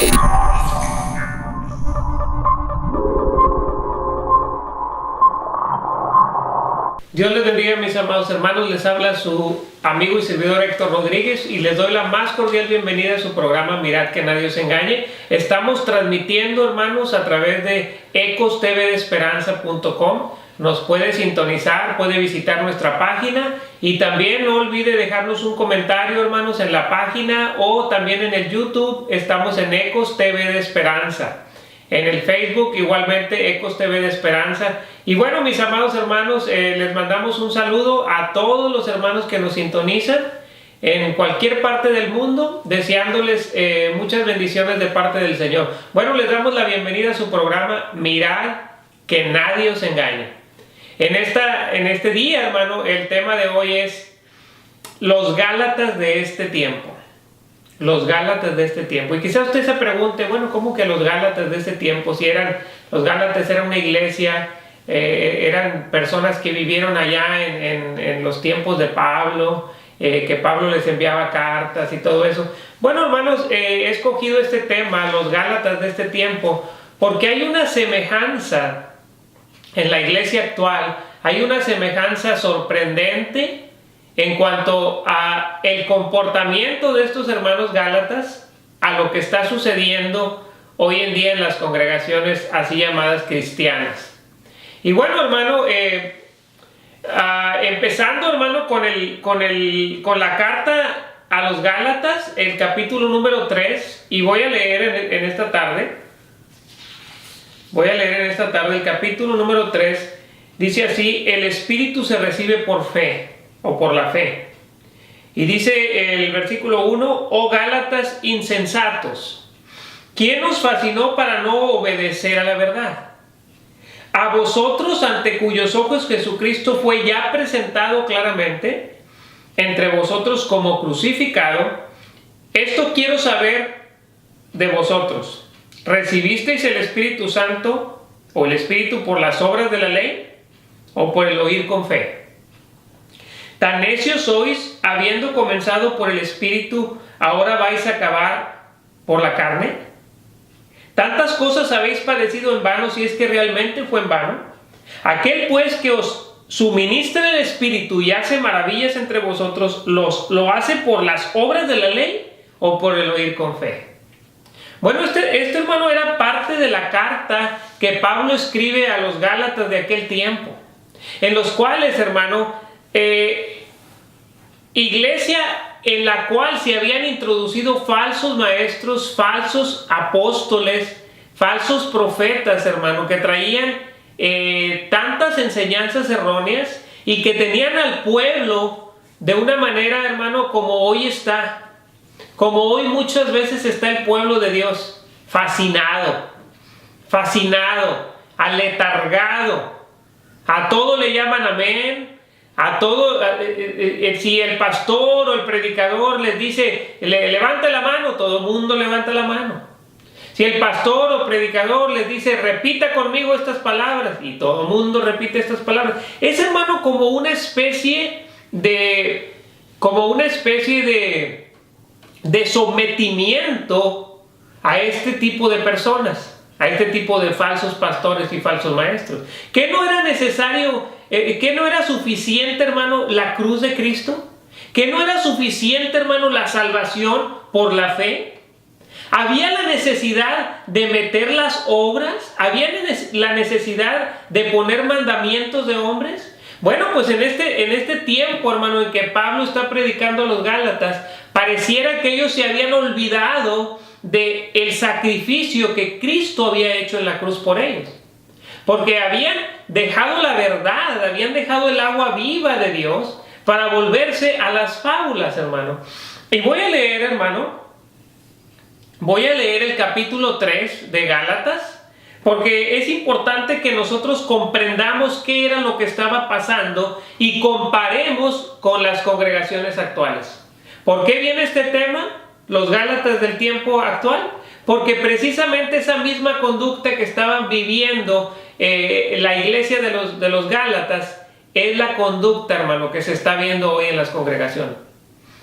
Dios les bendiga, mis amados hermanos. Les habla su amigo y servidor Héctor Rodríguez y les doy la más cordial bienvenida a su programa Mirad que nadie os engañe. Estamos transmitiendo, hermanos, a través de ecostvdeesperanza.com. Nos puede sintonizar, puede visitar nuestra página y también no olvide dejarnos un comentario, hermanos, en la página o también en el YouTube. Estamos en Ecos TV de Esperanza. En el Facebook igualmente Ecos TV de Esperanza. Y bueno, mis amados hermanos, les mandamos un saludo a todos los hermanos que nos sintonizan en cualquier parte del mundo, deseándoles muchas bendiciones de parte del Señor. Bueno, les damos la bienvenida a su programa Mirad que nadie os engañe. En este día, hermano, el tema de hoy es los Gálatas de este tiempo. Los Gálatas de este tiempo. Y quizás usted se pregunte, bueno, ¿cómo que los Gálatas de este tiempo? Si los Gálatas eran una iglesia, eran personas que vivieron allá en los tiempos de Pablo, que Pablo les enviaba cartas y todo eso. Bueno, hermanos, he escogido este tema, los Gálatas de este tiempo, porque hay una semejanza en la iglesia actual, hay una semejanza sorprendente en cuanto a el comportamiento de estos hermanos gálatas a lo que está sucediendo hoy en día en las congregaciones así llamadas cristianas. Y bueno, hermano, empezando, hermano, con la carta a los Gálatas, el capítulo número 3, y voy a leer en esta tarde el capítulo número 3, dice así: el Espíritu se recibe por fe, o por la fe. Y dice el versículo 1: oh Gálatas insensatos, ¿quién os fascinó para no obedecer a la verdad? A vosotros, ante cuyos ojos Jesucristo fue ya presentado claramente entre vosotros como crucificado, esto quiero saber de vosotros: ¿recibisteis el Espíritu Santo o el Espíritu por las obras de la ley o por el oír con fe? Tan necios sois, habiendo comenzado por el Espíritu, ahora vais a acabar por la carne. Tantas cosas habéis padecido en vano, si es que realmente fue en vano. Aquel pues que os suministra el Espíritu y hace maravillas entre vosotros, ¿lo hace por las obras de la ley o por el oír con fe? Bueno, este hermano era parte de la carta que Pablo escribe a los Gálatas de aquel tiempo, en los cuales, hermano, iglesia en la cual se habían introducido falsos maestros, falsos apóstoles, falsos profetas, hermano, que traían tantas enseñanzas erróneas y que tenían al pueblo de una manera, hermano, como hoy está. Como hoy muchas veces está el pueblo de Dios, fascinado, aletargado. A todo le llaman amén, a todo, si el pastor o el predicador les dice, levanta la mano, todo el mundo levanta la mano. Si el pastor o predicador les dice, repita conmigo estas palabras, y todo el mundo repite estas palabras. Es, hermano, como una especie de sometimiento a este tipo de personas, a este tipo de falsos pastores y falsos maestros. ¿Qué no era necesario, qué no era suficiente, hermano, la cruz de Cristo? ¿Qué no era suficiente, hermano, la salvación por la fe? ¿Había la necesidad de meter las obras? ¿Había la necesidad de poner mandamientos de hombres? Bueno, pues en este tiempo, hermano, en que Pablo está predicando a los Gálatas, pareciera que ellos se habían olvidado del sacrificio que Cristo había hecho en la cruz por ellos. Porque habían dejado la verdad, habían dejado el agua viva de Dios para volverse a las fábulas, hermano. Y voy a leer, hermano, el capítulo 3 de Gálatas, porque es importante que nosotros comprendamos qué era lo que estaba pasando y comparemos con las congregaciones actuales. ¿Por qué viene este tema? Los Gálatas del tiempo actual. Porque precisamente esa misma conducta que estaban viviendo la iglesia de los Gálatas es la conducta, hermano, que se está viendo hoy en las congregaciones.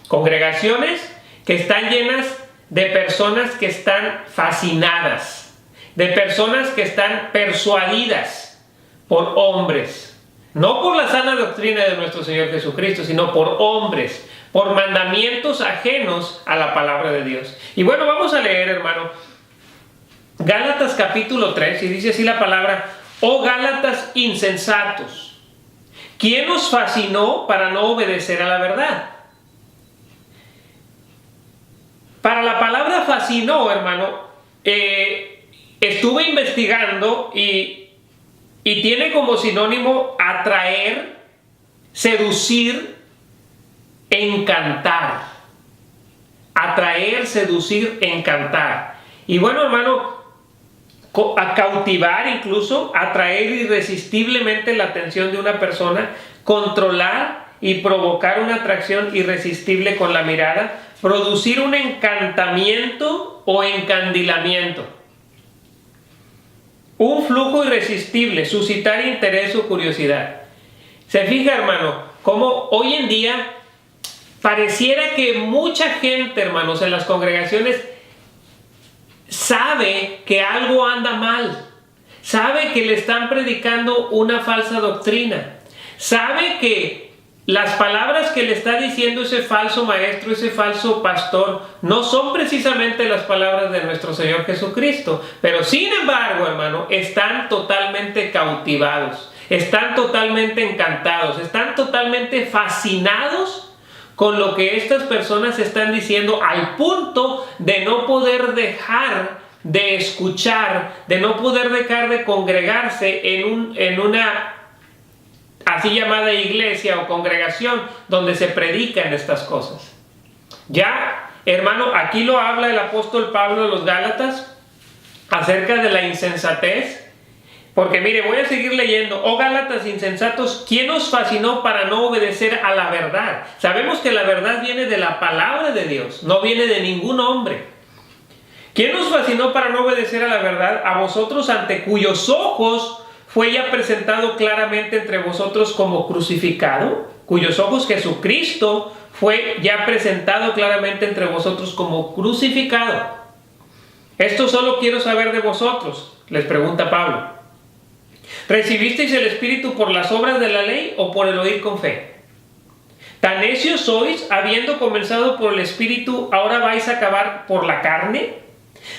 Congregaciones que están llenas de personas que están fascinadas, de personas que están persuadidas por hombres, no por la sana doctrina de nuestro Señor Jesucristo, sino por hombres, por mandamientos ajenos a la palabra de Dios. Y bueno, vamos a leer, hermano, Gálatas capítulo 3, y dice así la palabra: oh Gálatas insensatos, ¿quién os fascinó para no obedecer a la verdad? Para la palabra fascinó, hermano, estuve investigando y tiene como sinónimo atraer, seducir, encantar. Atraer, seducir, encantar. Y bueno, hermano, a cautivar, incluso atraer irresistiblemente la atención de una persona, controlar y provocar una atracción irresistible con la mirada, producir un encantamiento o encandilamiento, un flujo irresistible, suscitar interés o curiosidad. Se fija, hermano, cómo hoy en día pareciera que mucha gente, hermanos, en las congregaciones sabe que algo anda mal, sabe que le están predicando una falsa doctrina, sabe que las palabras que le está diciendo ese falso maestro, ese falso pastor, no son precisamente las palabras de nuestro Señor Jesucristo, pero sin embargo, hermano, están totalmente cautivados, están totalmente encantados, están totalmente fascinados con lo que estas personas están diciendo, al punto de no poder dejar de escuchar, de no poder dejar de congregarse en una así llamada iglesia o congregación donde se predican estas cosas. Ya, hermano, aquí lo habla el apóstol Pablo a los Gálatas acerca de la insensatez. Porque mire, voy a seguir leyendo. Oh Gálatas insensatos, ¿quién os fascinó para no obedecer a la verdad? Sabemos que la verdad viene de la palabra de Dios, no viene de ningún hombre. ¿Quién os fascinó para no obedecer a la verdad? A vosotros, ante cuyos ojos fue ya presentado claramente entre vosotros como crucificado, cuyos ojos Jesucristo fue ya presentado claramente entre vosotros como crucificado. Esto solo quiero saber de vosotros, les pregunta Pablo. ¿Recibisteis el Espíritu por las obras de la ley o por el oír con fe? ¿Tan necios sois, habiendo comenzado por el Espíritu, ahora vais a acabar por la carne?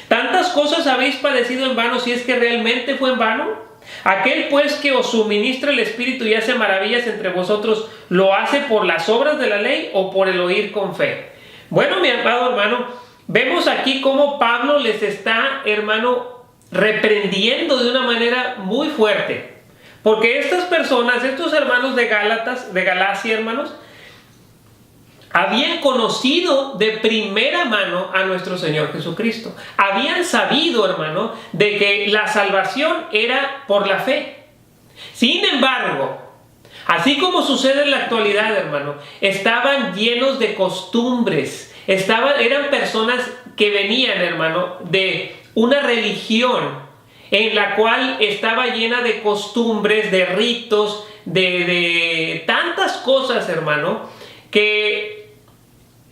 ¿Tantas cosas habéis padecido en vano, si es que realmente fue en vano? Aquel pues que os suministra el Espíritu y hace maravillas entre vosotros, ¿lo hace por las obras de la ley o por el oír con fe? Bueno, mi amado hermano, vemos aquí cómo Pablo les está, hermano, reprendiendo de una manera muy fuerte, porque estas personas, estos hermanos de Galacia, hermanos, habían conocido de primera mano a nuestro Señor Jesucristo, habían sabido, hermano, de que la salvación era por la fe. Sin embargo, así como sucede en la actualidad, hermano, estaban llenos de costumbres, eran personas que venían, hermano, de una religión en la cual estaba llena de costumbres, de ritos, de tantas cosas, hermano, que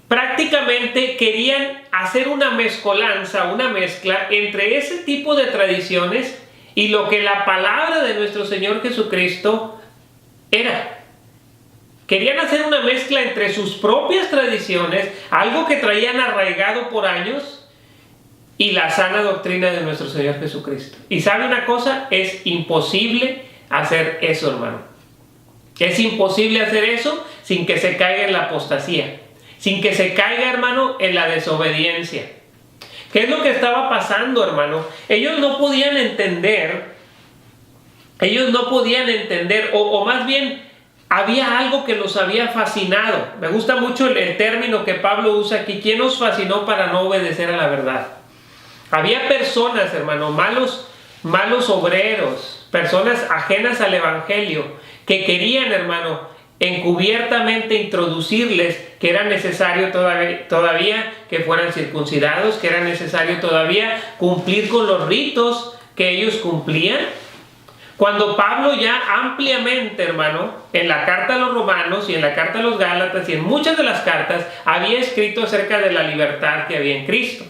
prácticamente querían hacer una mezcolanza, una mezcla entre ese tipo de tradiciones y lo que la palabra de nuestro Señor Jesucristo era. Querían hacer una mezcla entre sus propias tradiciones, algo que traían arraigado por años, y la sana doctrina de nuestro Señor Jesucristo. Y sabe una cosa, es imposible hacer eso, hermano. Es imposible hacer eso sin que se caiga en la apostasía, sin que se caiga, hermano, en la desobediencia. ¿Qué es lo que estaba pasando, hermano? Ellos no podían entender, o más bien había algo que los había fascinado. Me gusta mucho el término que Pablo usa aquí: ¿quién os fascinó para no obedecer a la verdad? Había personas, hermano, malos obreros, personas ajenas al evangelio, que querían, hermano, encubiertamente introducirles que era necesario todavía que fueran circuncidados, que era necesario todavía cumplir con los ritos que ellos cumplían, Cuando Pablo ya ampliamente, hermano, en la carta a los Romanos y en la carta a los Gálatas y en muchas de las cartas, había escrito acerca de la libertad que había en Cristo.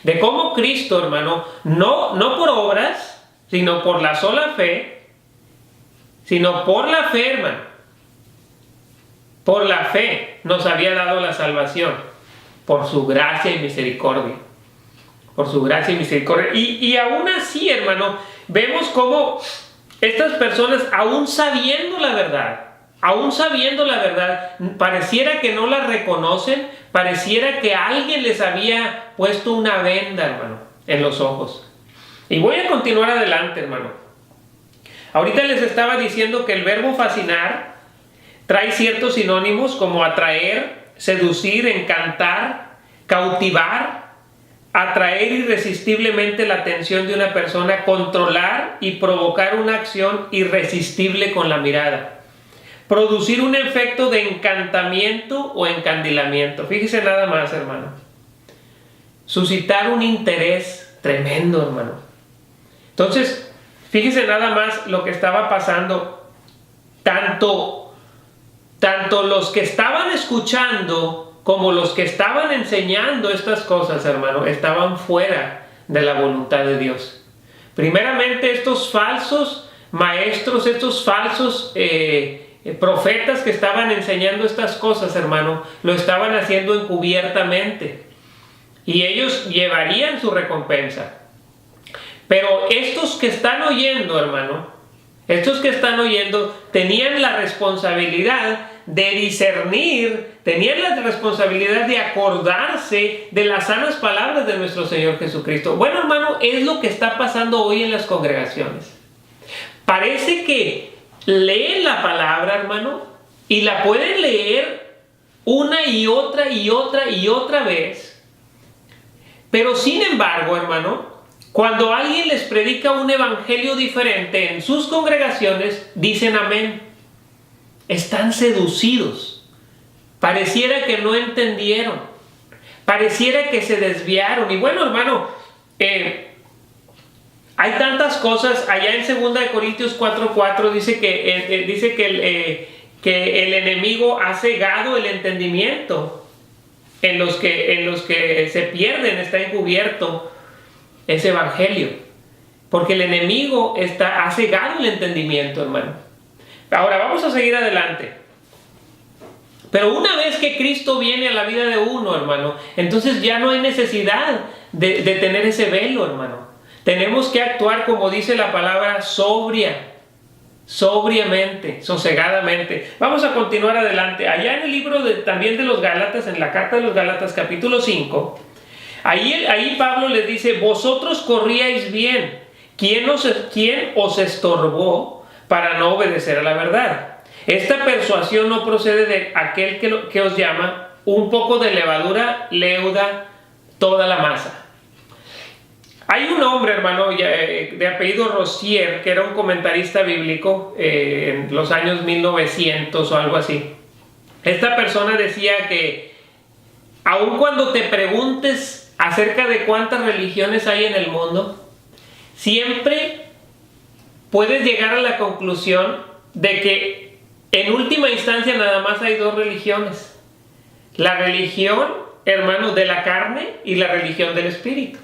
De cómo Cristo, hermano, no por obras, sino por la sola fe, sino por la fe, hermano. Por la fe nos había dado la salvación, por su gracia y misericordia. Por su gracia y misericordia. Y aún así, hermano, vemos cómo estas personas, aún sabiendo la verdad, pareciera que no la reconocen, pareciera que alguien les había puesto una venda, hermano, en los ojos. Y voy a continuar adelante, hermano. Ahorita les estaba diciendo que el verbo fascinar trae ciertos sinónimos como atraer, seducir, encantar, cautivar, atraer irresistiblemente la atención de una persona, controlar y provocar una acción irresistible con la mirada, producir un efecto de encantamiento o encandilamiento. Fíjese nada más, hermano. Suscitar un interés tremendo, hermano. Entonces, fíjese nada más lo que estaba pasando. Tanto los que estaban escuchando como los que estaban enseñando estas cosas, hermano, estaban fuera de la voluntad de Dios. Primeramente, estos falsos maestros, estos falsos profetas que estaban enseñando estas cosas, hermano, lo estaban haciendo encubiertamente. Y ellos llevarían su recompensa. Pero estos que están oyendo, hermano, estos que están oyendo tenían la responsabilidad de discernir, tenían la responsabilidad de acordarse de las sanas palabras de nuestro Señor Jesucristo. Bueno, hermano, es lo que está pasando hoy en las congregaciones. Parece que leen la palabra, hermano, y la pueden leer una y otra vez. Pero sin embargo, hermano, cuando alguien les predica un evangelio diferente en sus congregaciones, dicen amén. Están seducidos. Pareciera que no entendieron. Pareciera que se desviaron. Y bueno, hermano, hay tantas cosas. Allá en 2 Corintios 4:4 dice que el enemigo ha cegado el entendimiento. En los que se pierden está encubierto ese evangelio, porque el enemigo ha cegado el entendimiento, hermano. Ahora vamos a seguir adelante. Pero una vez que Cristo viene a la vida de uno, hermano, entonces ya no hay necesidad de tener ese velo, hermano. Tenemos que actuar, como dice la palabra, sobriamente, sosegadamente. Vamos a continuar adelante. Allá en el libro también de los Gálatas, en la carta de los Gálatas, capítulo 5, Ahí Pablo les dice: vosotros corríais bien. ¿Quién os estorbó para no obedecer a la verdad? Esta persuasión no procede de aquel que os llama. Un poco de levadura leuda toda la masa. Hay un hombre, hermano, de apellido Rossier, que era un comentarista bíblico en los años 1900 o algo así. Esta persona decía que aun cuando te preguntes acerca de cuántas religiones hay en el mundo, siempre puedes llegar a la conclusión de que en última instancia nada más hay dos religiones: la religión, hermano, de la carne y la religión del espíritu.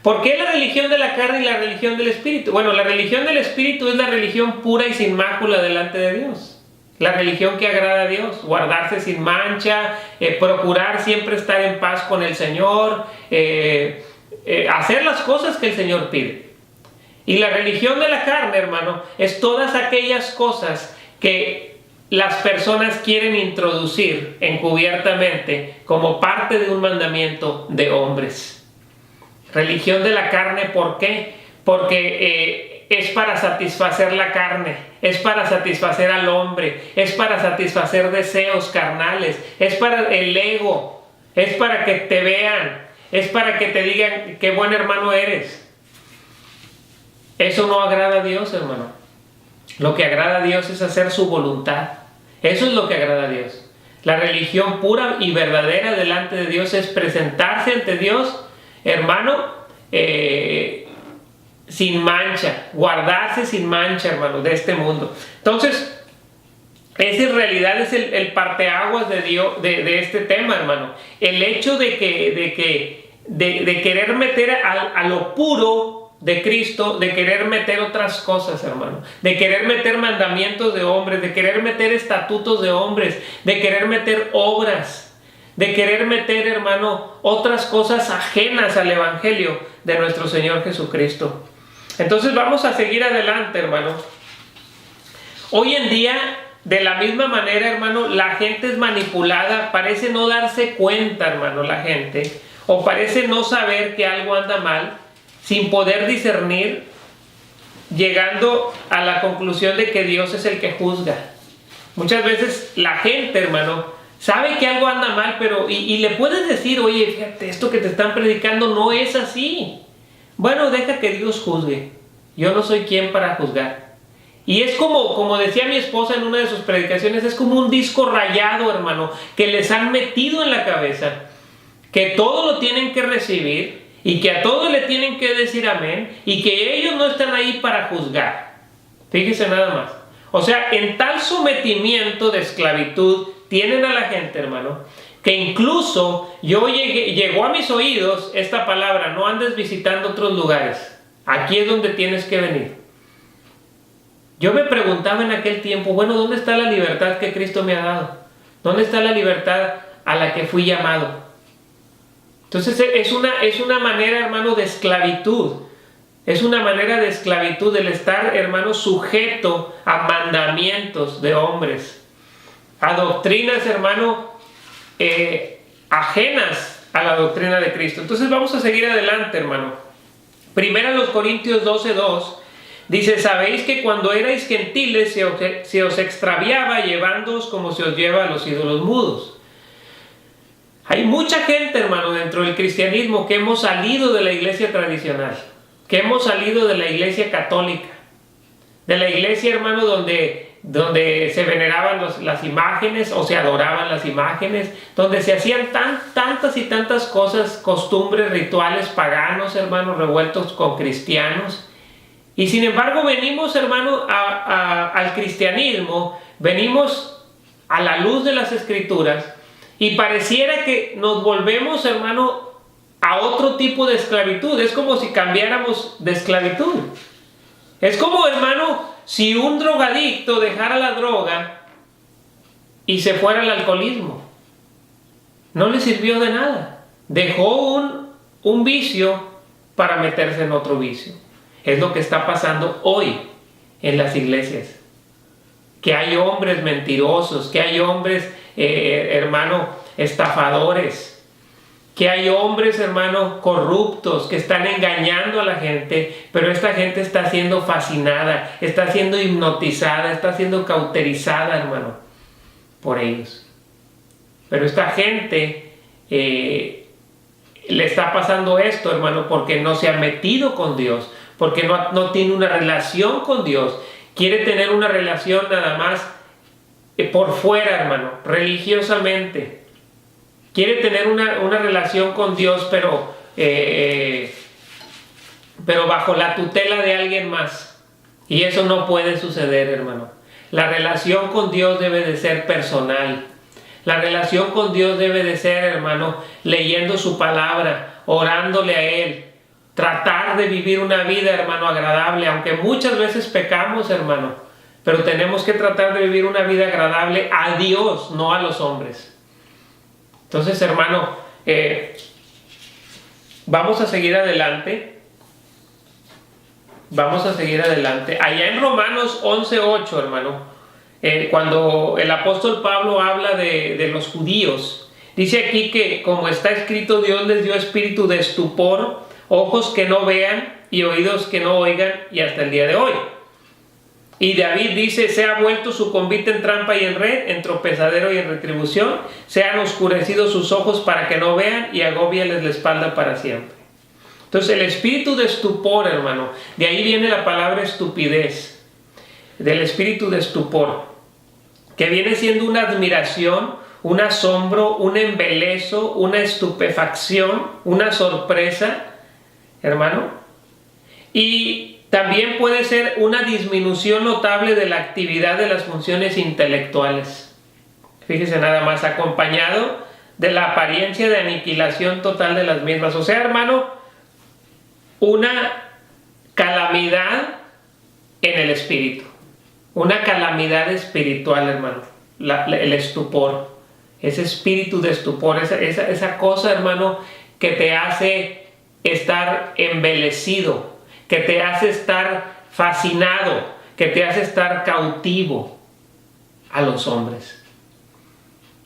¿Por qué la religión de la carne y la religión del espíritu? Bueno, la religión del espíritu es la religión pura y sin mácula delante de Dios. La religión que agrada a Dios, guardarse sin mancha, procurar siempre estar en paz con el Señor, hacer las cosas que el Señor pide. Y la religión de la carne, hermano, es todas aquellas cosas que las personas quieren introducir encubiertamente como parte de un mandamiento de hombres. Religión de la carne, ¿por qué? Porque es para satisfacer la carne, es para satisfacer al hombre, es para satisfacer deseos carnales, es para el ego, es para que te vean, es para que te digan qué buen hermano eres. Eso no agrada a Dios, hermano. Lo que agrada a Dios es hacer su voluntad. Eso es lo que agrada a Dios. La religión pura y verdadera delante de Dios es presentarse ante Dios, hermano, sin mancha, guardarse sin mancha, hermano, de este mundo. Entonces, ese en realidad es el parteaguas de Dios, de este tema, hermano. El hecho de querer meter a lo puro de Cristo, de querer meter otras cosas, hermano, de querer meter mandamientos de hombres, de querer meter estatutos de hombres, de querer meter obras, de querer meter, hermano, otras cosas ajenas al evangelio de nuestro Señor Jesucristo. Entonces vamos a seguir adelante, hermano. Hoy en día, de la misma manera, hermano, la gente es manipulada, parece no darse cuenta, hermano, la gente, o parece no saber que algo anda mal, sin poder discernir, llegando a la conclusión de que Dios es el que juzga. Muchas veces la gente, hermano, sabe que algo anda mal, pero y le puedes decir, oye, fíjate, esto que te están predicando no es así. Bueno, deja que Dios juzgue. Yo no soy quien para juzgar. Y es como decía mi esposa en una de sus predicaciones, es como un disco rayado, hermano, que les han metido en la cabeza, que todo lo tienen que recibir, y que a todos le tienen que decir amén, y que ellos no están ahí para juzgar. Fíjese nada más. O sea, en tal sometimiento de esclavitud tienen a la gente, hermano, que incluso llegó a mis oídos esta palabra: no andes visitando otros lugares, aquí es donde tienes que venir. Yo me preguntaba en aquel tiempo, bueno, ¿dónde está la libertad que Cristo me ha dado? ¿Dónde está la libertad a la que fui llamado? Entonces es una manera, hermano, de esclavitud. Es una manera de esclavitud el estar, hermano, sujeto a mandamientos de hombres, a doctrinas, hermano, ajenas a la doctrina de Cristo. Entonces vamos a seguir adelante, hermano. Primera los Corintios 12:2 dice: sabéis que cuando erais gentiles se os extraviaba llevándoos como se os lleva a los ídolos mudos. Hay mucha gente, hermano, dentro del cristianismo que hemos salido de la iglesia tradicional, que hemos salido de la iglesia católica, de la iglesia, hermano, donde se veneraban las imágenes o se adoraban las imágenes, donde se hacían tantas y tantas cosas, costumbres, rituales paganos, hermano, revueltos con cristianos. Y sin embargo venimos, hermano, al cristianismo, venimos a la luz de las Escrituras, y pareciera que nos volvemos, hermano, a otro tipo de esclavitud. Es como si cambiáramos de esclavitud. Es como, hermano, si un drogadicto dejara la droga y se fuera al alcoholismo. No le sirvió de nada. Dejó un vicio para meterse en otro vicio. Es lo que está pasando hoy en las iglesias. Que hay hombres mentirosos, que hay hombres, hermano, estafadores, que hay hombres, hermano, corruptos, que están engañando a la gente, pero esta gente está siendo fascinada, está siendo hipnotizada, está siendo cauterizada, hermano, por ellos. Pero esta gente le está pasando esto, hermano, porque no se ha metido con Dios, porque no tiene una relación con Dios. Quiere tener una relación nada más por fuera, hermano, religiosamente. Quiere tener una relación con Dios, pero bajo la tutela de alguien más. Y eso no puede suceder, hermano. La relación con Dios debe de ser personal. La relación con Dios debe de ser, hermano, leyendo su palabra, orándole a Él. Tratar de vivir una vida, hermano, agradable, aunque muchas veces pecamos, hermano, pero tenemos que tratar de vivir una vida agradable a Dios, no a los hombres. Entonces, hermano, vamos a seguir adelante. Vamos a seguir adelante. Allá en Romanos 11:8, hermano, cuando el apóstol Pablo habla de los judíos, dice aquí que, como está escrito, Dios les dio espíritu de estupor, ojos que no vean y oídos que no oigan, y hasta el día de hoy. Y David dice: se ha vuelto su convite en trampa y en red, en tropezadero y en retribución, se han oscurecido sus ojos para que no vean, y agóbiales la espalda para siempre. Entonces el espíritu de estupor, hermano, de ahí viene la palabra estupidez, del espíritu de estupor, que viene siendo una admiración, un asombro, un embeleso, una estupefacción, una sorpresa, hermano, Y también puede ser una disminución notable de la actividad de las funciones intelectuales. Fíjese nada más, acompañado de la apariencia de aniquilación total de las mismas. O sea, hermano, una calamidad en el espíritu. Una calamidad espiritual, hermano. El estupor. Ese espíritu de estupor, esa cosa, hermano, que te hace estar embelecido, que te hace estar fascinado, que te hace estar cautivo a los hombres.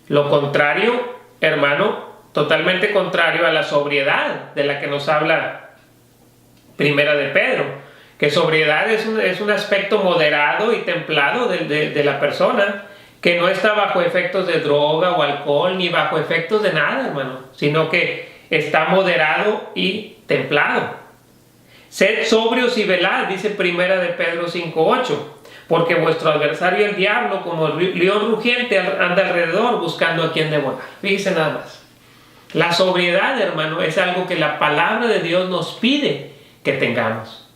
Lo contrario, hermano, totalmente contrario a la sobriedad de la que nos habla Primera de Pedro, que sobriedad es un aspecto moderado y templado de la persona, que no está bajo efectos de droga o alcohol, ni bajo efectos de nada, hermano, sino que está moderado y templado. Sed sobrios y velad, dice Primera de Pedro 5:8, porque vuestro adversario el diablo, como el león rugiente, anda alrededor buscando a quien devorar. Fíjese nada más. La sobriedad, hermano, es algo que la palabra de Dios nos pide que tengamos.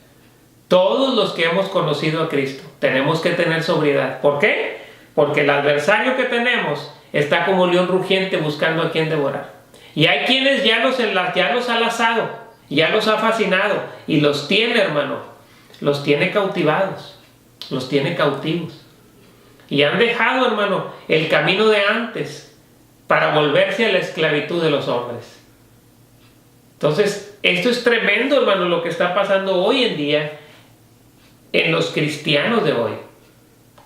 Todos los que hemos conocido a Cristo tenemos que tener sobriedad. ¿Por qué? Porque el adversario que tenemos está como león rugiente buscando a quien devorar. Y hay quienes ya los ha lazado, ya los ha fascinado y los tiene, hermano, los tiene cautivados, los tiene cautivos. Y han dejado, hermano, el camino de antes para volverse a la esclavitud de los hombres. Entonces, esto es tremendo, hermano, lo que está pasando hoy en día en los cristianos de hoy.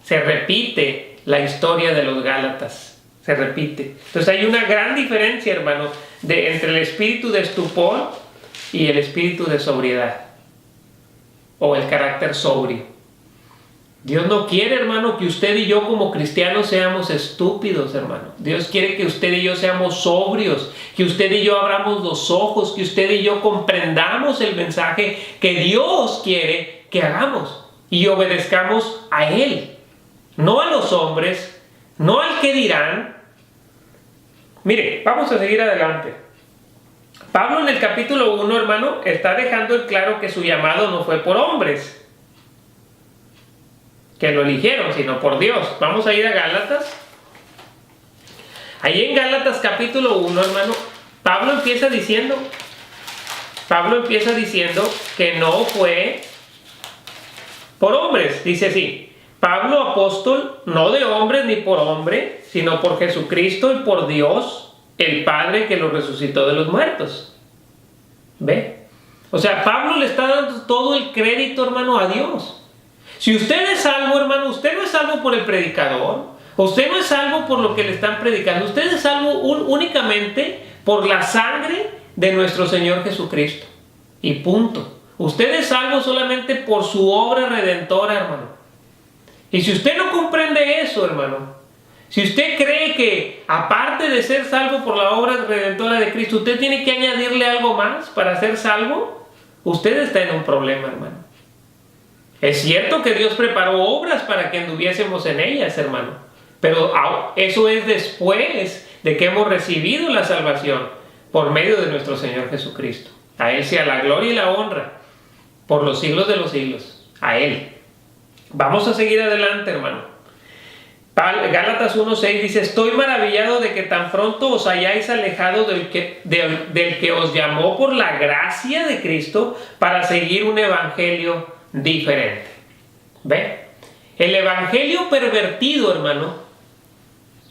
Se repite la historia de los Gálatas, se repite. Entonces hay una gran diferencia, hermano, entre el espíritu de estupor y el espíritu de sobriedad, o el carácter sobrio. Dios no quiere, hermano, que usted y yo como cristianos seamos estúpidos, hermano. Dios quiere que usted y yo seamos sobrios, que usted y yo abramos los ojos, que usted y yo comprendamos el mensaje que Dios quiere que hagamos y obedezcamos a Él. No a los hombres, no al que dirán. Mire, vamos a seguir adelante. Pablo en el capítulo 1, hermano, está dejando en claro que su llamado no fue por hombres que lo eligieron, sino por Dios. Vamos a ir a Gálatas. Ahí en Gálatas capítulo 1, hermano, Pablo empieza diciendo que no fue por hombres. Dice así: Pablo, apóstol, no de hombres ni por hombre, sino por Jesucristo y por Dios, el Padre que lo resucitó de los muertos. ¿Ve? O sea, Pablo le está dando todo el crédito, hermano, a Dios. Si usted es salvo, hermano, usted no es salvo por el predicador, usted no es salvo por lo que le están predicando, usted es salvo únicamente por la sangre de nuestro Señor Jesucristo. Y punto. Usted es salvo solamente por su obra redentora, hermano. Y si usted no comprende eso, hermano, si usted cree que aparte de ser salvo por la obra redentora de Cristo, usted tiene que añadirle algo más para ser salvo, usted está en un problema, hermano. Es cierto que Dios preparó obras para que anduviésemos en ellas, hermano, pero eso es después de que hemos recibido la salvación por medio de nuestro Señor Jesucristo. A Él sea la gloria y la honra por los siglos de los siglos. A Él. Vamos a seguir adelante, hermano. Gálatas 1:6 dice: estoy maravillado de que tan pronto os hayáis alejado del que os llamó por la gracia de Cristo para seguir un evangelio diferente. ¿Ve? El evangelio pervertido, hermano,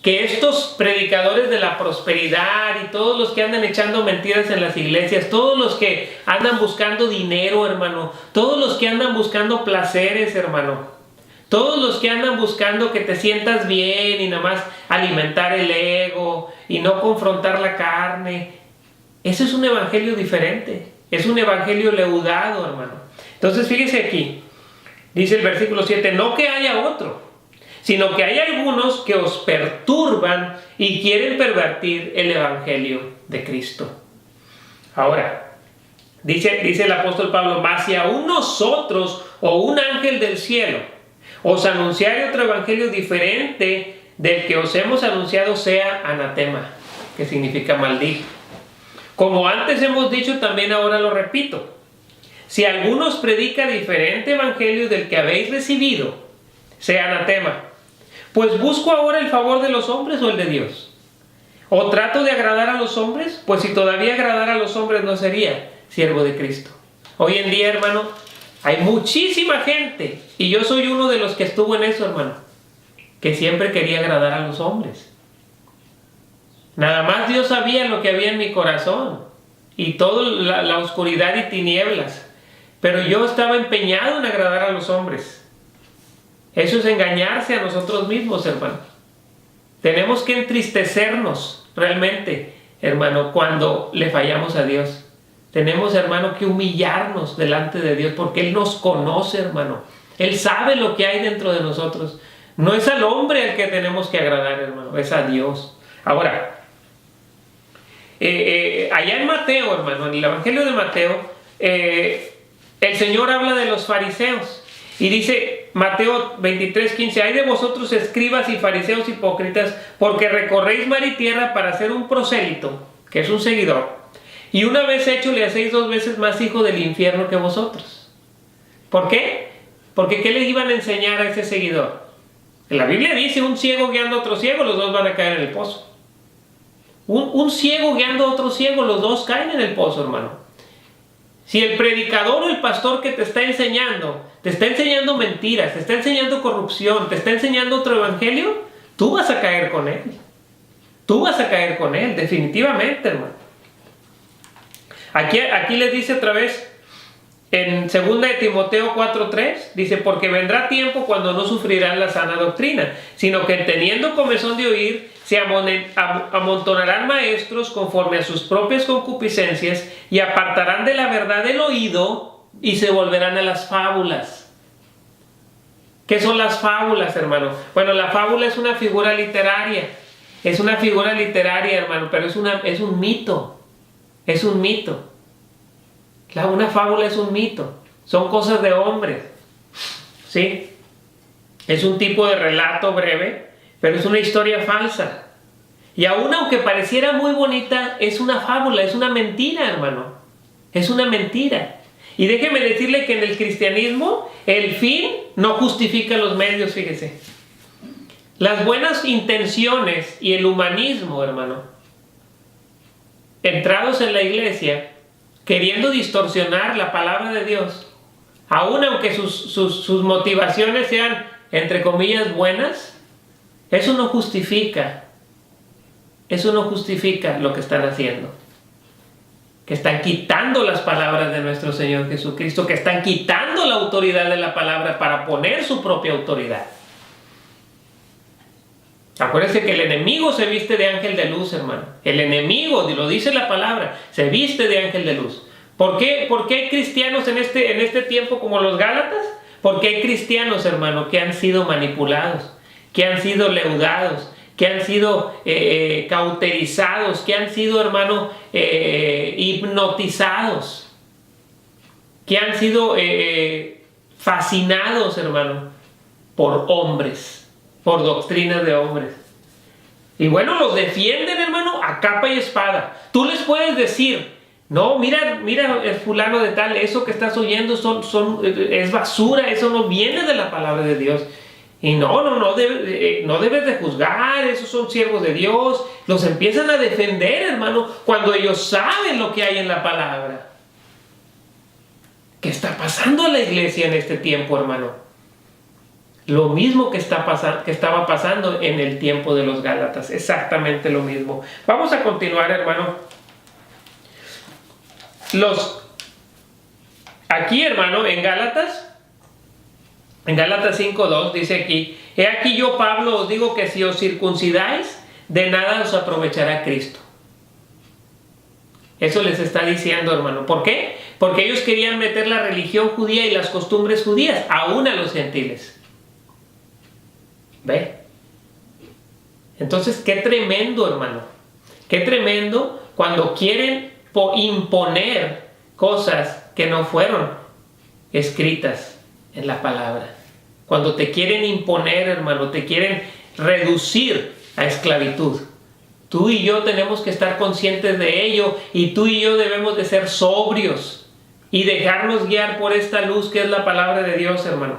que estos predicadores de la prosperidad y todos los que andan echando mentiras en las iglesias, todos los que andan buscando dinero, hermano, todos los que andan buscando placeres, hermano, todos los que andan buscando que te sientas bien y nada más alimentar el ego y no confrontar la carne, eso es un evangelio diferente, es un evangelio leudado, hermano. Entonces fíjese aquí, dice el versículo 7, no que haya otro, sino que hay algunos que os perturban y quieren pervertir el evangelio de Cristo. Ahora, dice el apóstol Pablo: mas si aún nosotros o un ángel del cielo os anunciare otro evangelio diferente del que os hemos anunciado, sea anatema, que significa maldito. Como antes hemos dicho, también ahora lo repito. si alguno os predica diferente evangelio del que habéis recibido, sea anatema. Pues busco ahora el favor de los hombres o el de Dios. ¿O trato de agradar a los hombres? Pues si todavía agradara a los hombres no sería siervo de Cristo. Hoy en día, hermano, hay muchísima gente, y yo soy uno de los que estuvo en eso, hermano, que siempre quería agradar a los hombres. Nada más Dios sabía lo que había en mi corazón y toda la oscuridad y tinieblas, pero yo estaba empeñado en agradar a los hombres. Eso es engañarse a nosotros mismos, hermano. Tenemos que entristecernos realmente, hermano, cuando le fallamos a Dios. Tenemos, hermano, que humillarnos delante de Dios porque Él nos conoce, hermano. Él sabe lo que hay dentro de nosotros. No es al hombre al que tenemos que agradar, hermano, es a Dios. Ahora, allá en Mateo, hermano, en el Evangelio de Mateo, el Señor habla de los fariseos y dice, Mateo 23:15, hay de vosotros escribas y fariseos hipócritas, porque recorréis mar y tierra para ser un prosélito, que es un seguidor, y una vez hecho le hacéis 2 veces más hijo del infierno que vosotros. ¿Por qué? Porque ¿qué les iban a enseñar a ese seguidor? La Biblia dice, un ciego guiando a otro ciego, los dos van a caer en el pozo. Un ciego guiando a otro ciego, los dos caen en el pozo, hermano. Si el predicador o el pastor que te está enseñando mentiras, te está enseñando corrupción, te está enseñando otro evangelio, tú vas a caer con él. Tú vas a caer con él, definitivamente, hermano. Aquí les dice otra vez, en 2 de Timoteo 4:3, dice, porque vendrá tiempo cuando no sufrirán la sana doctrina, sino que teniendo comezón de oír, se amontonarán maestros conforme a sus propias concupiscencias y apartarán de la verdad el oído y se volverán a las fábulas. ¿Qué son las fábulas, hermano? Bueno, la fábula es una figura literaria. Es una figura literaria, hermano, pero es un mito. Es un mito. Una fábula es un mito. Son cosas de hombres. ¿Sí? Es un tipo de relato breve, pero es una historia falsa. Y aún aunque pareciera muy bonita, es una fábula, es una mentira, hermano. Es una mentira. Y déjeme decirle que en el cristianismo el fin no justifica los medios, fíjese. Las buenas intenciones y el humanismo, hermano, entrados en la iglesia, queriendo distorsionar la palabra de Dios, aun aunque sus motivaciones sean, entre comillas, buenas, eso no justifica lo que están haciendo. Que están quitando las palabras de nuestro Señor Jesucristo, que están quitando la autoridad de la palabra para poner su propia autoridad. Acuérdense que el enemigo se viste de ángel de luz, hermano. El enemigo, lo dice la palabra, se viste de ángel de luz. ¿Por qué hay cristianos en este tiempo como los Gálatas? Porque hay cristianos, hermano, que han sido manipulados, que han sido leudados, que han sido cauterizados, que han sido, hermano, hipnotizados, que han sido fascinados, hermano, por hombres, por doctrinas de hombres. Y bueno, los defienden, hermano, a capa y espada. Tú les puedes decir, no, mira el fulano de tal, eso que estás oyendo es basura, eso no viene de la palabra de Dios. Y no debes de juzgar, esos son siervos de Dios. Los empiezan a defender, hermano, cuando ellos saben lo que hay en la palabra. ¿Qué está pasando en la iglesia en este tiempo, hermano? Lo mismo que estaba pasando en el tiempo de los Gálatas, exactamente lo mismo. Vamos a continuar, hermano. Aquí, hermano, en Gálatas 5:2 dice aquí, he aquí yo, Pablo, os digo que si os circuncidáis, de nada os aprovechará Cristo. Eso les está diciendo, hermano. ¿Por qué? Porque ellos querían meter la religión judía y las costumbres judías, aún a los gentiles. ¿Ve? Entonces, qué tremendo, hermano. Qué tremendo cuando quieren imponer cosas que no fueron escritas en la palabra. Cuando te quieren imponer, hermano, te quieren reducir a esclavitud. Tú y yo tenemos que estar conscientes de ello, y tú y yo debemos de ser sobrios y dejarnos guiar por esta luz que es la palabra de Dios, hermano.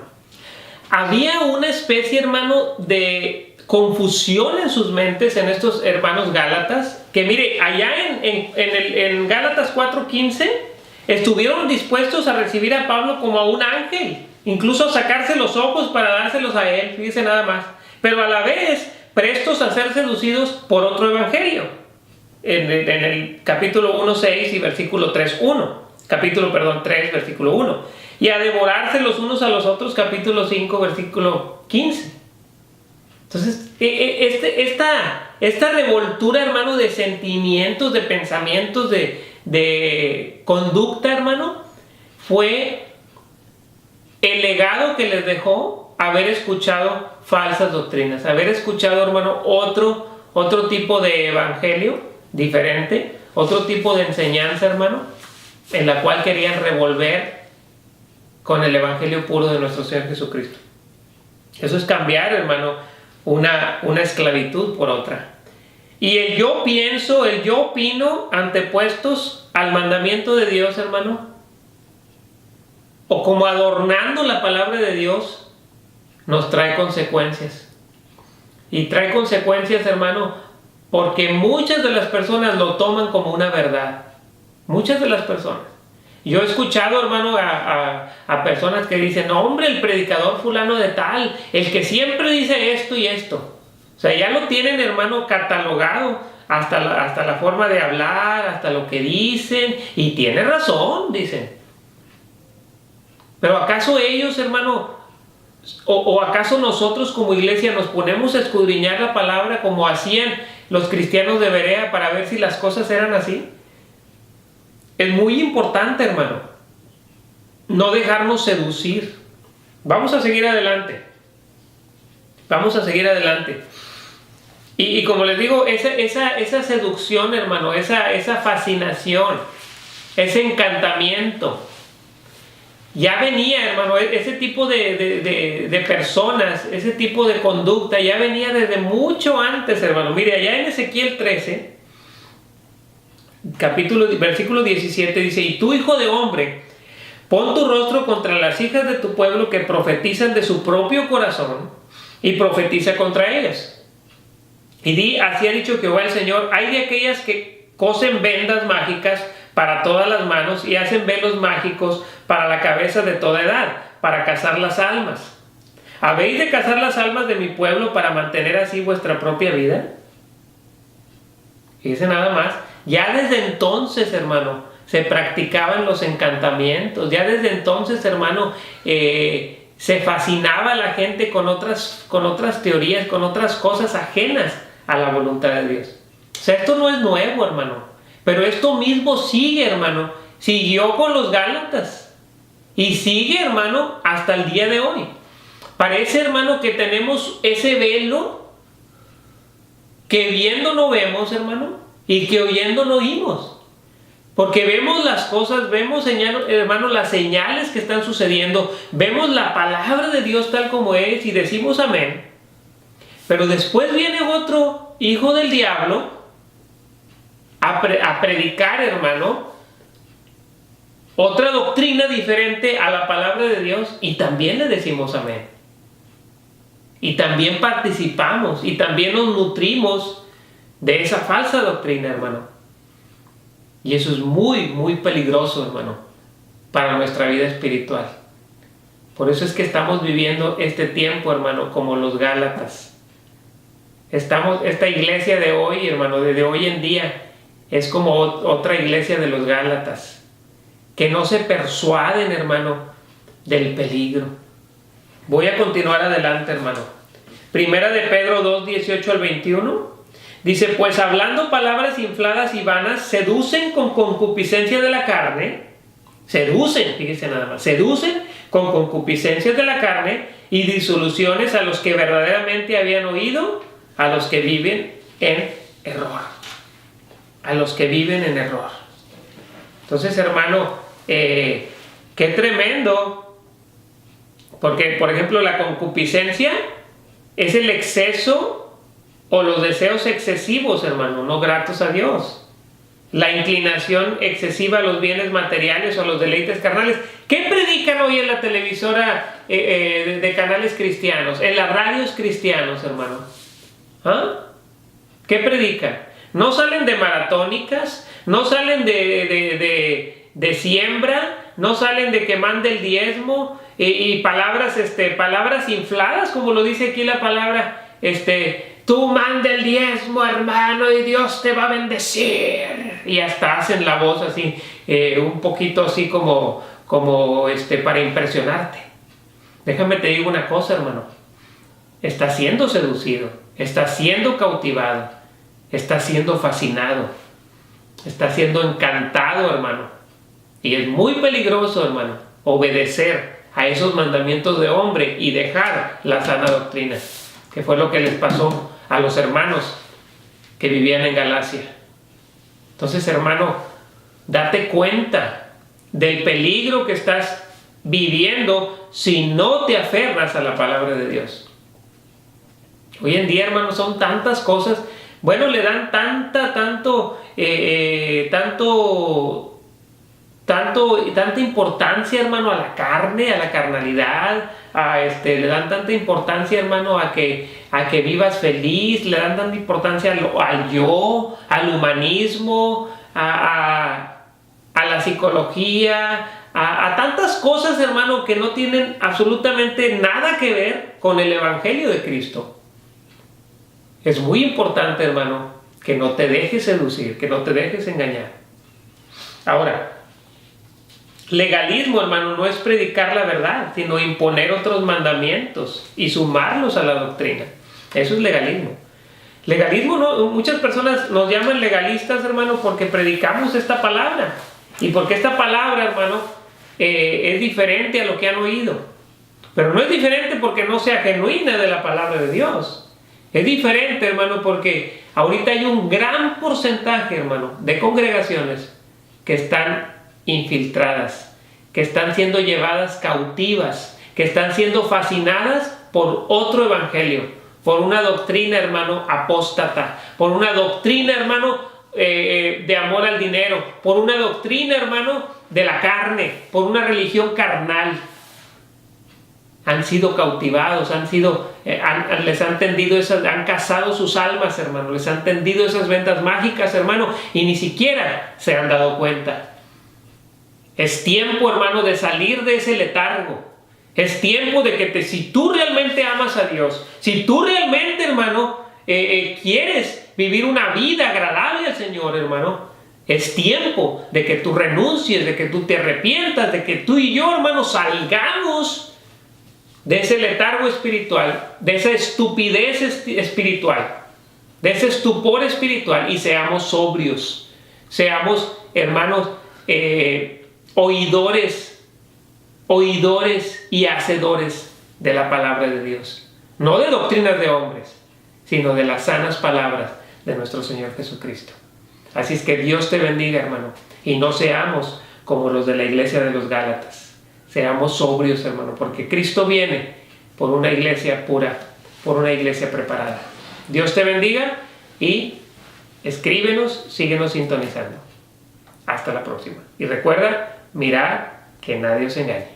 Había una especie, hermano, de confusión en sus mentes, en estos hermanos gálatas, que mire, allá en Gálatas 4:15, estuvieron dispuestos a recibir a Pablo como a un ángel, incluso a sacarse los ojos para dárselos a él, fíjese nada más, pero a la vez prestos a ser seducidos por otro evangelio, en el capítulo 1:6 y versículo 3:1, capítulo 3, versículo 1, y a devorarse los unos a los otros, capítulo 5, versículo 15. Entonces, esta revoltura, hermano, de sentimientos, de pensamientos, de conducta, hermano, fue el legado que les dejó haber escuchado falsas doctrinas, haber escuchado, hermano, otro tipo de evangelio diferente, otro tipo de enseñanza, hermano, en la cual querían revolver con el evangelio puro de nuestro Señor Jesucristo. Eso es cambiar, hermano, una esclavitud por otra. Y el yo pienso, el yo opino, antepuestos al mandamiento de Dios, hermano, o como adornando la palabra de Dios, nos trae consecuencias. Y trae consecuencias, hermano, porque muchas de las personas lo toman como una verdad. Muchas de las personas. Yo he escuchado, hermano, a personas que dicen, no, hombre, el predicador fulano de tal, el que siempre dice esto y esto. O sea, ya lo tienen, hermano, catalogado, hasta la forma de hablar, hasta lo que dicen, y tiene razón, dicen. Pero ¿acaso ellos, hermano, o acaso nosotros como iglesia nos ponemos a escudriñar la palabra como hacían los cristianos de Berea para ver si las cosas eran así? Es muy importante, hermano, no dejarnos seducir. Vamos a seguir adelante. Vamos a seguir adelante. Y como les digo, esa seducción, hermano, esa fascinación, ese encantamiento, ya venía, hermano, ese tipo de personas, ese tipo de conducta, ya venía desde mucho antes, hermano. Mire, allá en Ezequiel 13, versículo 17 dice, y tú, hijo de hombre, pon tu rostro contra las hijas de tu pueblo que profetizan de su propio corazón y profetiza contra ellas. Y di, así ha dicho Jehová el Señor, hay de aquellas que cosen vendas mágicas para todas las manos y hacen velos mágicos para la cabeza de toda edad, para cazar las almas. ¿Habéis de cazar las almas de mi pueblo para mantener así vuestra propia vida? Fíjense nada más. Ya desde entonces, hermano, se practicaban los encantamientos. Ya desde entonces, hermano, se fascinaba la gente con otras teorías, con otras cosas ajenas a la voluntad de Dios. O sea, esto no es nuevo, hermano. Pero esto mismo sigue, hermano. Siguió con los Gálatas. Y sigue, hermano, hasta el día de hoy. Parece, hermano, que tenemos ese velo que viendo no vemos, hermano, y que oyendo no oímos. Porque vemos las cosas, vemos, hermano, las señales que están sucediendo, vemos la palabra de Dios tal como es y decimos amén. Pero después viene otro hijo del diablo a predicar, hermano, otra doctrina diferente a la palabra de Dios y también le decimos amén. Y también participamos y también nos nutrimos de esa falsa doctrina, hermano. Y eso es muy, muy peligroso, hermano, para nuestra vida espiritual. Por eso es que estamos viviendo este tiempo, hermano, como los Gálatas. Esta iglesia de hoy, hermano, de hoy en día, es como otra iglesia de los Gálatas, que no se persuaden, hermano, del peligro. Voy a continuar adelante, hermano. Primera de Pedro 2, 18 al 21. Dice, pues hablando palabras infladas y vanas, seducen con concupiscencia de la carne. Seducen, fíjense nada más. Seducen con concupiscencias de la carne y disoluciones a los que verdaderamente habían oído, a los que viven en error. A los que viven en error. Entonces, hermano, qué tremendo. Porque, por ejemplo, la concupiscencia es el exceso o los deseos excesivos, hermano, no gratos a Dios. la inclinación excesiva a los bienes materiales o a los deleites carnales. ¿Qué predican hoy en la televisora de canales cristianos, en las radios cristianos, hermano? ¿Ah? ¿Qué predican? No salen de maratónicas, no salen de siembra, no salen de que mande el diezmo y palabras infladas, como lo dice aquí la palabra, tú manda el diezmo, hermano, y Dios te va a bendecir. Y hasta hacen la voz así, un poquito así como para impresionarte. Déjame te digo una cosa, hermano. Está siendo seducido, está siendo cautivado, está siendo fascinado, está siendo encantado, hermano. Y es muy peligroso, hermano, obedecer a esos mandamientos de hombre y dejar la sana doctrina, que fue lo que les pasó a los hermanos que vivían en Galacia. Entonces, hermano, date cuenta del peligro que estás viviendo si no te aferras a la palabra de Dios. Hoy en día, hermano, son tantas cosas. Bueno, le dan tanta importancia, hermano, a la carne, a la carnalidad, le dan tanta importancia, hermano, a que vivas feliz, le dan tanta importancia al yo, al humanismo, a la psicología, a tantas cosas, hermano, que no tienen absolutamente nada que ver con el Evangelio de Cristo. Es muy importante, hermano, que no te dejes seducir, que no te dejes engañar. Ahora, legalismo, hermano, no es predicar la verdad, sino imponer otros mandamientos y sumarlos a la doctrina. Eso es legalismo. Legalismo, no, muchas personas nos llaman legalistas, hermano, porque predicamos esta palabra. Y porque esta palabra, hermano, es diferente a lo que han oído. Pero no es diferente porque no sea genuina de la palabra de Dios. Es diferente, hermano, porque ahorita hay un gran porcentaje, hermano, de congregaciones que están infiltradas, que están siendo llevadas cautivas, que están siendo fascinadas por otro evangelio, por una doctrina, hermano, apóstata, por una doctrina, hermano, de amor al dinero, por una doctrina, hermano, de la carne, por una religión carnal. Han sido cautivados, les han tendido han cazado sus almas, hermano, les han tendido esas ventas mágicas, hermano, y ni siquiera se han dado cuenta. Es tiempo, hermano, de salir de ese letargo. Es tiempo de que si tú realmente amas a Dios, si tú realmente, hermano, quieres vivir una vida agradable al Señor, hermano, es tiempo de que tú renuncies, de que tú te arrepientas, de que tú y yo, hermano, salgamos de ese letargo espiritual, de esa estupidez espiritual, de ese estupor espiritual y seamos sobrios, seamos, hermanos, oidores y hacedores de la palabra de Dios, no de doctrinas de hombres, sino de las sanas palabras de nuestro Señor Jesucristo. Así es que Dios te bendiga, hermano, y no seamos como los de la iglesia de los Gálatas. Seamos sobrios, hermano, porque Cristo viene por una iglesia pura, por una iglesia preparada. Dios te bendiga y escríbenos, síguenos sintonizando. Hasta la próxima. Y recuerda, mirar que nadie os engañe.